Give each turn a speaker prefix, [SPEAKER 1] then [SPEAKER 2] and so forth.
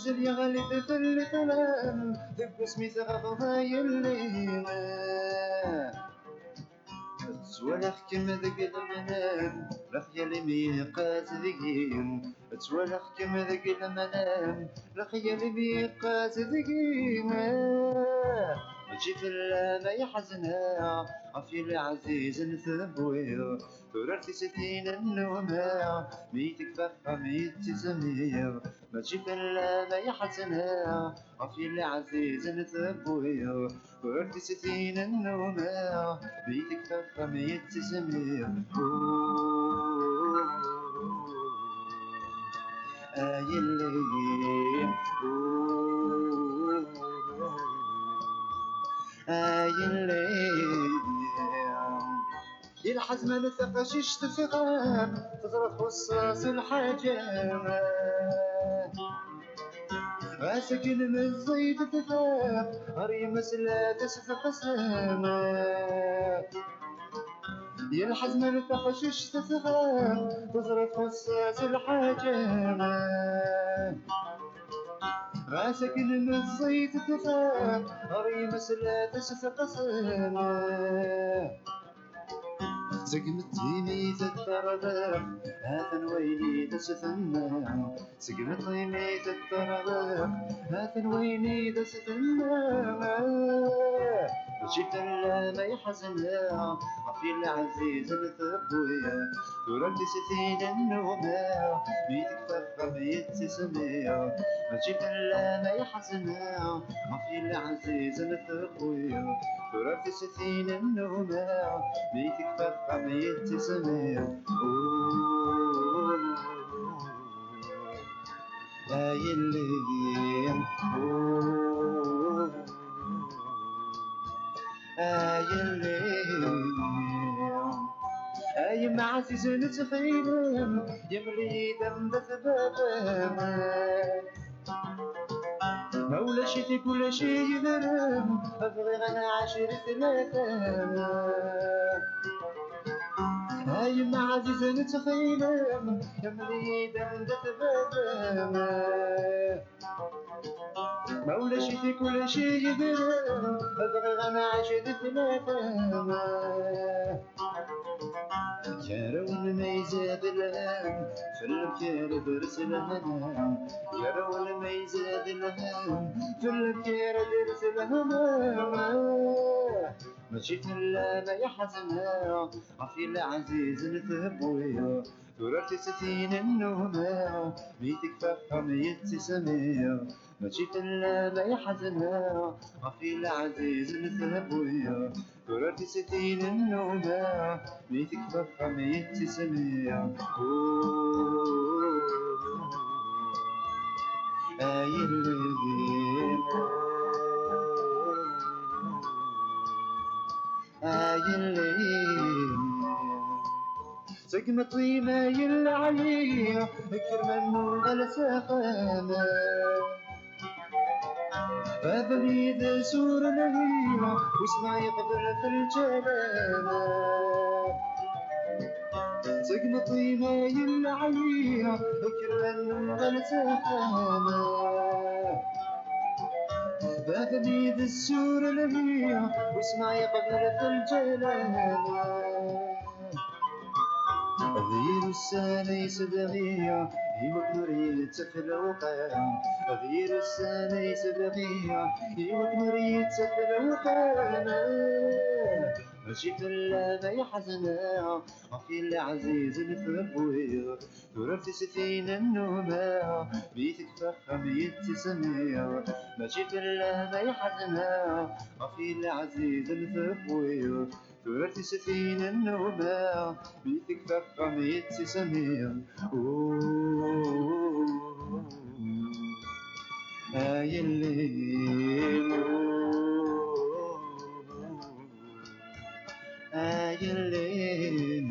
[SPEAKER 1] مجل يغلي تفل تلام ذب اسمي ثغفها يلي تسولخ كم ذق المنام لخيال ميقات ذقيم تسولخ كم ذق المنام لخيال ميقات ذقيم ماشي في ما يحزنها عفي العزيز نثبوي ثورتي ستين النومة ميتك فخة ميت زمير ماشي في ما يحزنها عفي العزيز نثبوي ثورتي ستين النومة ميتك فخة ميت زمير الليل الليل الحزمة نثقشش تفغام تضرب خصاص الحجام ساكن من الزيت تفام هريم سلاتس تقسام يا الحزمة نثقشش تفغام تضرب خصاص الحجام ساكن من الزيت تفام هريم سلاتس تقسام سقمت ميت التربام هاثن ويني تستنى سقمت ميت التربام هاثن ويني تستنى جيت ما يحزنها عفي العزيز الثبوية تردي ستين النومة بيتك فخة بيت سمية جيت ما يحزنها عفي العزيز الثبوية تردي ستين النومة بيتك فخة بيت سمية الليل الليل يا عزيز نتخيلم يملي دم بثبابام مولا شتي كل شي يذرم ابغي غنى 10 ثلاثة يا عزيز نتخيلم يملي دم بثبابام مولا شتي كل شي يذرم ابغي غنى 10 ثلاثة يرون ما يزاد الهم في البكير درس الهمام يرون ما يزاد الهم في البكير درس الهمام ماشي كلا ما يحزنها عفي العزيز نثبويا ثورتي ستين النومة ميتك فخة ميت سمية ماشي كلا ما يحزنها عفي العزيز نثبويا ثورتي ستين النومة ميتك فخة ميت سمية الليل الليل سقم طيمة يلعيا كرمان غلسة خامة فبني ذا سور نهيا واسمع يقبل في الجلالة سقم طيمة يلعيا كرمان غلسة خامة فبني ذا السور نهيا واسمع يقبل في الجلالة غير السنة يسبغية هيوك نوريت في الوقام غير السنة يسبغية هيوك نوريت في الوقام ماشي كلا ما يحزنها عفي العزيز نثبويا ثورتي ستين النومة بيتك فخة ميت سمية ماشي كلا ما يحزنها عفي العزيز نثبويا ثورتي ستين النوبة بيتك فخة ميت سمية الليل الليل